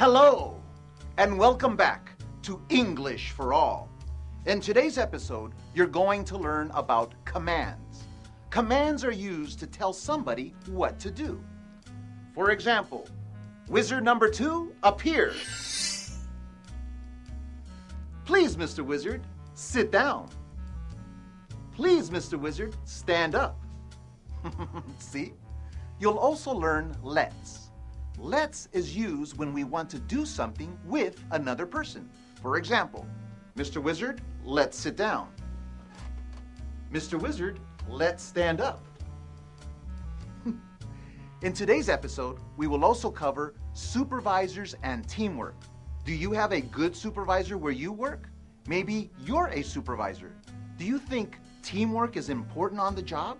Hello, and welcome back to English for All. In today's episode, you're going to learn about commands. Commands are used to tell somebody what to do. For example, wizard number 2 appears. Please, Mr. Wizard, sit down. Please, Mr. Wizard, stand up. See? You'll also learn let's. Let's is used when we want to do something with another person. For example, Mr. Wizard, let's sit down. Mr. Wizard, let's stand up. In today's episode, we will also cover supervisors and teamwork. Do you have a good supervisor where you work? Maybe you're a supervisor. Do you think teamwork is important on the job?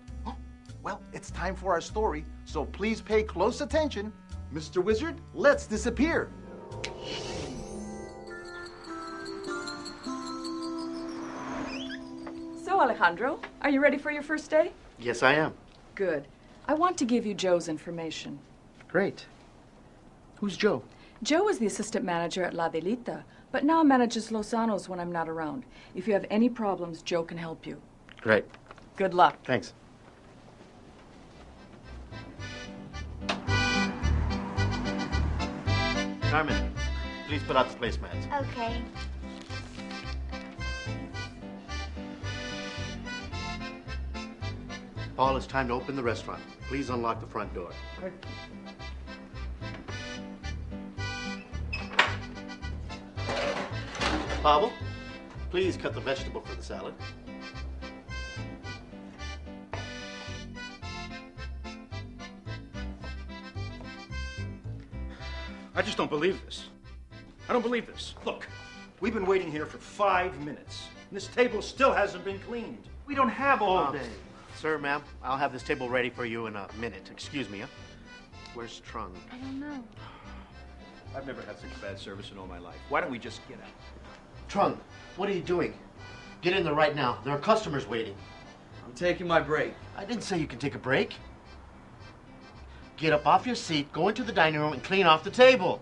Well, it's time for our story, so please pay close attention. Mr. Wizard, let's disappear. So, Alejandro, are you ready for your first day? Yes, I am. Good. I want to give you Joe's information. Great. Who's Joe? Joe is the assistant manager at La Delita, but now manages Lozano's when I'm not around. If you have any problems, Joe can help you. Great. Good luck. Thanks. Carmen, please put out the placemats. Okay. Paul, it's time to open the restaurant. Please unlock the front door. Okay. Pavel, please cut the vegetable for the salad. I just don't believe this. I don't believe this. Look, we've been waiting here for 5 minutes, and this table still hasn't been cleaned. We don't have all day. Sir, ma'am, I'll have this table ready for you in a minute. Excuse me, huh? Where's Trung? I don't know. I've never had such bad service in all my life. Why don't we just get out? Trung, what are you doing? Get in there right now. There are customers waiting. I'm taking my break. I didn't say you can take a break. Get up off your seat, go into the dining room, and clean off the table.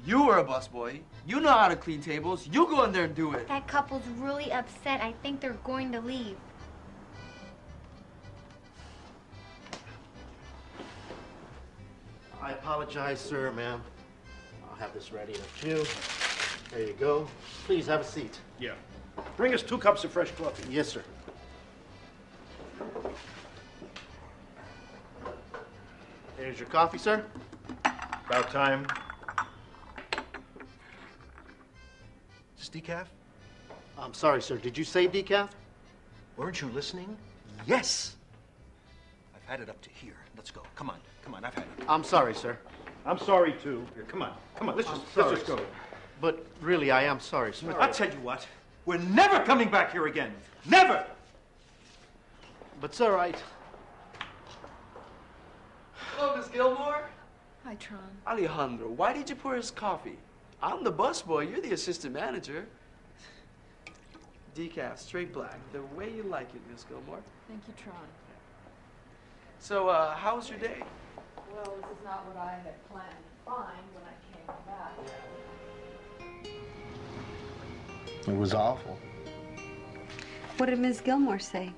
You were a busboy. You know how to clean tables. You go in there and do it. That couple's really upset. I think they're going to leave. I apologize, sir, ma'am. I'll have this ready in a few. There you go. Please have a seat. Yeah. Bring us 2 cups of fresh coffee. Yes, sir. Here's your coffee, sir. About time. Is this decaf? I'm sorry, sir. Did you say decaf? Weren't you listening? Yes. I've had it up to here. Let's go. Come on. Come on. I've had it. I'm sorry, sir. I'm sorry, too. Here, come on. Come on. Let's just go. But really, I am sorry, sir. I'll tell you what. We're never coming back here again. Never! But, sir, Hello, Miss Gilmore. Hi, Tron. Alejandro, why did you pour his coffee? I'm the busboy. You're the assistant manager. Decaf, straight black. The way you like it, Miss Gilmore. Thank you, Tron. So, how was your day? Well, this is not what I had planned to find when I came back. It was awful. What did Ms. Gilmore say?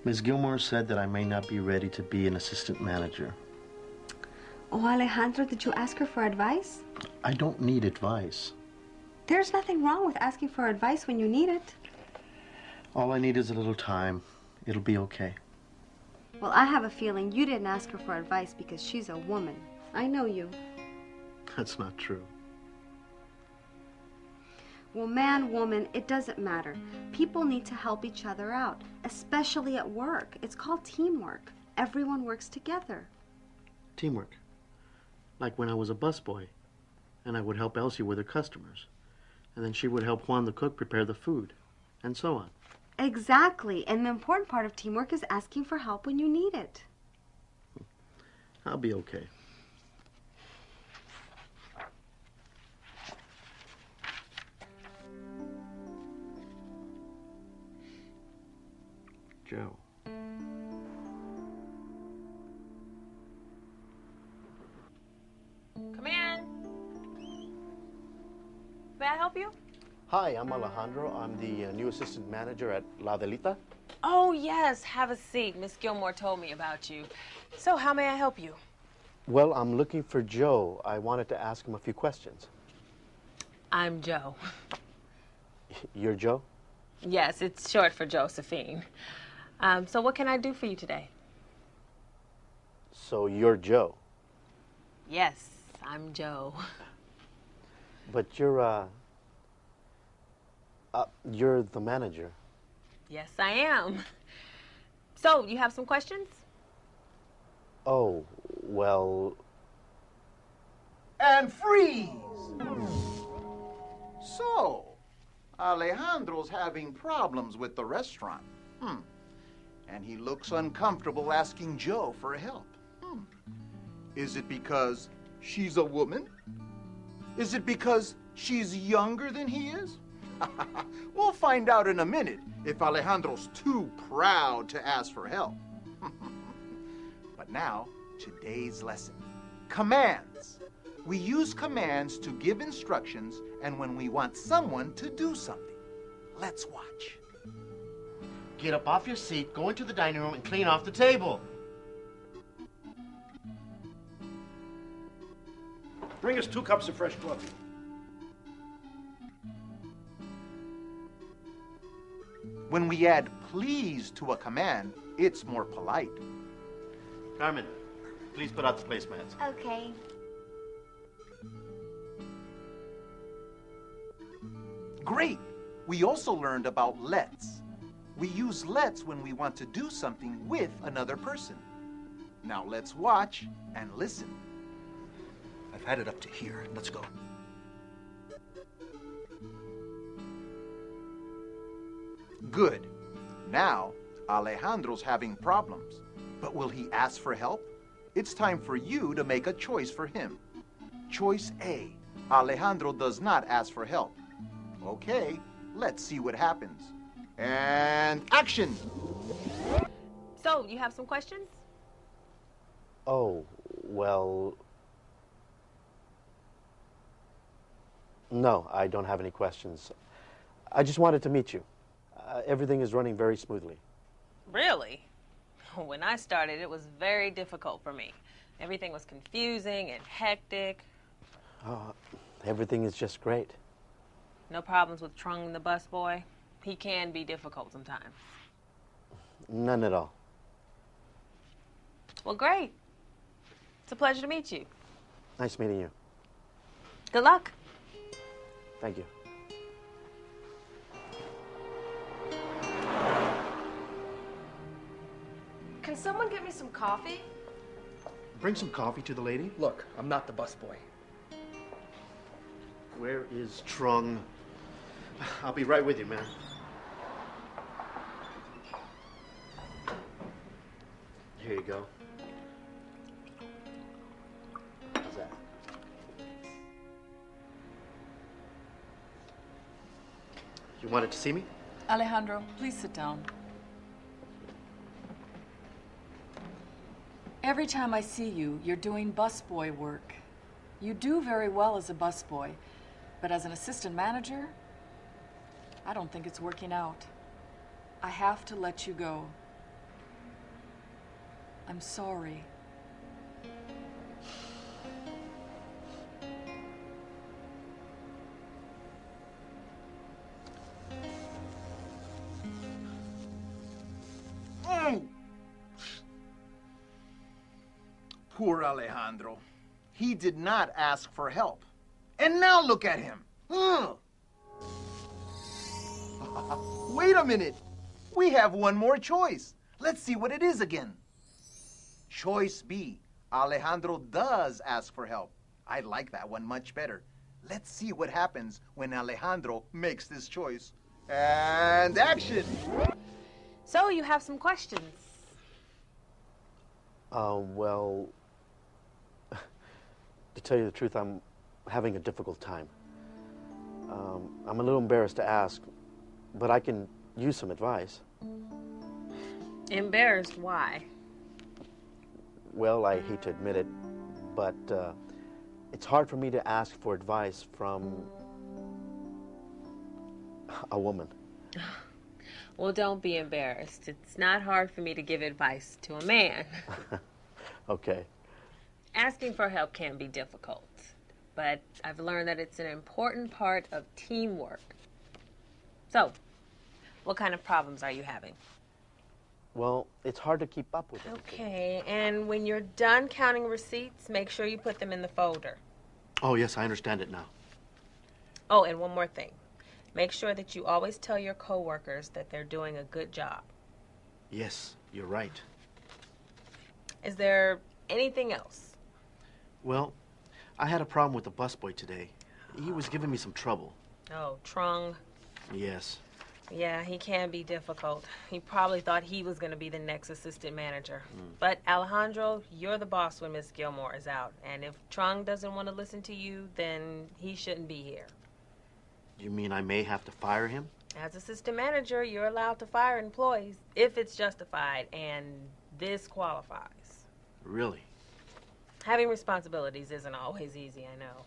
Ms. Gilmore said that I may not be ready to be an assistant manager. Oh, Alejandro, did you ask her for advice? I don't need advice. There's nothing wrong with asking for advice when you need it. All I need is a little time. It'll be okay. Well, I have a feeling you didn't ask her for advice because she's a woman. I know you. That's not true. Well, man, woman, it doesn't matter. People need to help each other out, especially at work. It's called teamwork. Everyone works together. Teamwork. Like when I was a busboy, and I would help Elsie with her customers. And then she would help Juan the cook prepare the food, and so on. Exactly. And the important part of teamwork is asking for help when you need it. I'll be okay. Joe. Come in. help you? Hi, I'm Alejandro. I'm the new assistant manager at La Delita. Oh, yes. Have a seat. Miss Gilmore told me about you. So, how may I help you? Well, I'm looking for Joe. I wanted to ask him a few questions. I'm Joe. You're Joe? Yes, it's short for Josephine. So what can I do for you today? So you're Joe? Yes, I'm Joe. But you're the manager. Yes, I am. So, you have some questions? Oh, well... And freeze! So, Alejandro's having problems with the restaurant. And he looks uncomfortable asking Joe for help. Is it because she's a woman? Is it because she's younger than he is? We'll find out in a minute if Alejandro's too proud to ask for help. But now, today's lesson. Commands. We use commands to give instructions and when we want someone to do something. Let's watch. Get up off your seat, go into the dining room, and clean off the table. Bring us 2 cups of fresh coffee. When we add please to a command, it's more polite. Carmen, please put out the placemats. Okay. Great! We also learned about let's. We use let's when we want to do something with another person. Now let's watch and listen. I've had it up to here. Let's go. Good. Now, Alejandro's having problems. But will he ask for help? It's time for you to make a choice for him. Choice A. Alejandro does not ask for help. Okay, let's see what happens. And action! So, you have some questions? Oh, well... No, I don't have any questions. I just wanted to meet you. Everything is running very smoothly. Really? When I started, it was very difficult for me. Everything was confusing and hectic. Everything is just great. No problems with Trung the busboy? He can be difficult sometimes. None at all. Well, great. It's a pleasure to meet you. Nice meeting you. Good luck. Thank you. Can someone get me some coffee? Bring some coffee to the lady. Look, I'm not the busboy. Where is Trung? I'll be right with you, man. Here you go. How's that? You wanted to see me? Alejandro, please sit down. Every time I see you, you're doing busboy work. You do very well as a busboy, but as an assistant manager, I don't think it's working out. I have to let you go. I'm sorry. Poor Alejandro. He did not ask for help. And now look at him. Wait a minute. We have one more choice. Let's see what it is again. Choice B. Alejandro does ask for help. I like that one much better. Let's see what happens when Alejandro makes this choice. And action! So, you have some questions. Well, to tell you the truth, I'm having a difficult time. I'm a little embarrassed to ask, but I can use some advice. Embarrassed? Why? Well, I hate to admit it, but it's hard for me to ask for advice from A woman. Well, don't be embarrassed. It's not hard for me to give advice to a man. Okay. Asking for help can be difficult, but I've learned that it's an important part of teamwork. So, what kind of problems are you having? Well, it's hard to keep up with everything. Okay, and when you're done counting receipts, make sure you put them in the folder. Oh, yes, I understand it now. Oh, and one more thing. Make sure that you always tell your coworkers that they're doing a good job. Yes, you're right. Is there anything else? Well, I had a problem with the busboy today. He was giving me some trouble. Oh, Trung. Yes. Yeah, he can be difficult. He probably thought he was going to be the next assistant manager. But Alejandro, you're the boss when Miss Gilmore is out. And if Trung doesn't want to listen to you, then he shouldn't be here. You mean I may have to fire him? As assistant manager, you're allowed to fire employees if it's justified, and this qualifies. Really? Having responsibilities isn't always easy, I know.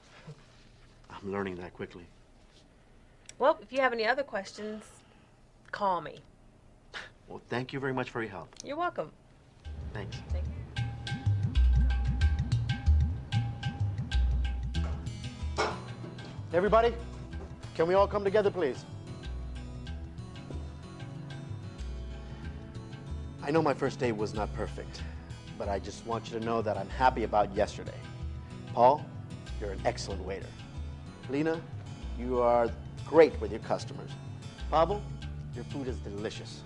I'm learning that quickly. Well, if you have any other questions, call me. Well, thank you very much for your help. You're welcome. Thanks. Thank you. Everybody, can we all come together, please? I know my first day was not perfect, but I just want you to know that I'm happy about yesterday. Paul, you're an excellent waiter. Lena, you are great with your customers. Pavel, your food is delicious.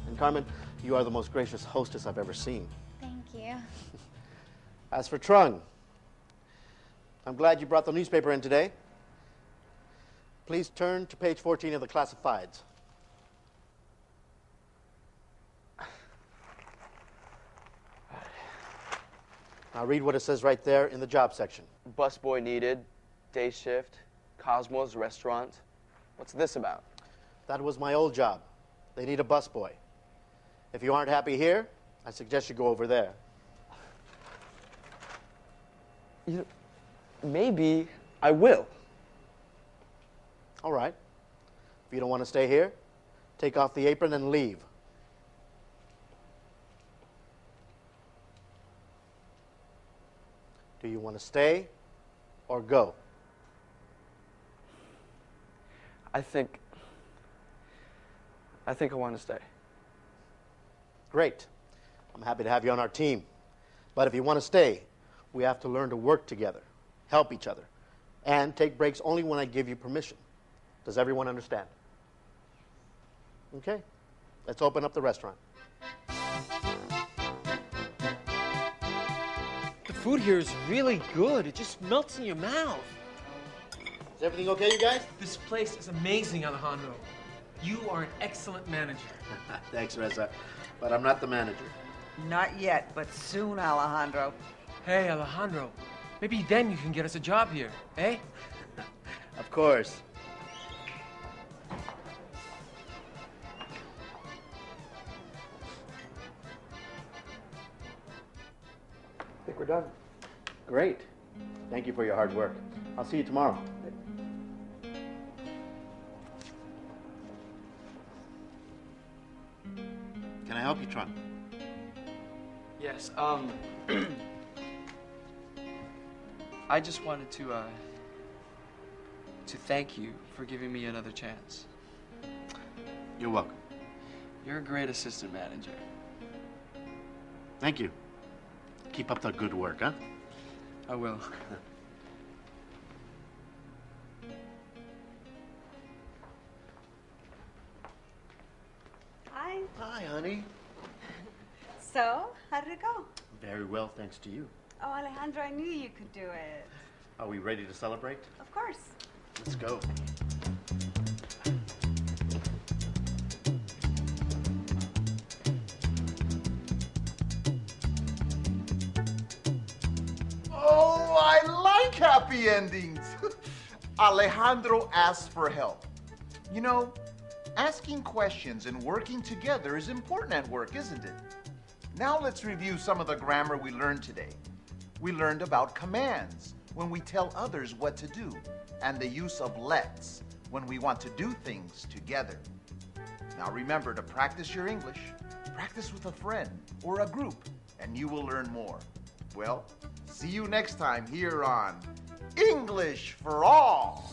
And Carmen, you are the most gracious hostess I've ever seen. Thank you. As for Trung, I'm glad you brought the newspaper in today. Please turn to page 14 of the classifieds. Now read what it says right there in the job section. Busboy needed, day shift, Cosmos restaurant. What's this about? That was my old job. They need a busboy. If you aren't happy here, I suggest you go over there. You know, maybe I will. All right. If you don't want to stay here, take off the apron and leave. Do you want to stay or go? I think I want to stay. Great. I'm happy to have you on our team. But if you want to stay, we have to learn to work together, help each other, and take breaks only when I give you permission. Does everyone understand? Okay. Let's open up the restaurant. The food here is really good. It just melts in your mouth. Is everything okay, you guys? This place is amazing, Alejandro. You are an excellent manager. Thanks, Reza. But I'm not the manager. Not yet, but soon, Alejandro. Hey, Alejandro. Maybe then you can get us a job here, eh? Of course. I think we're done. Great. Thank you for your hard work. I'll see you tomorrow. Can I help you, Trung? Yes, I just wanted to thank you for giving me another chance. You're welcome. You're a great assistant manager. Thank you. Keep up the good work, huh? I will. Hi. Hi, honey. So, how did it go? Very well, thanks to you. Oh, Alejandro, I knew you could do it. Are we ready to celebrate? Of course. Let's go. Oh, I like happy endings. Alejandro asked for help. You know, asking questions and working together is important at work, isn't it? Now let's review some of the grammar we learned today. We learned about commands, when we tell others what to do, and the use of let's, when we want to do things together. Now remember to practice your English. Practice with a friend or a group, and you will learn more. Well, see you next time here on English for All.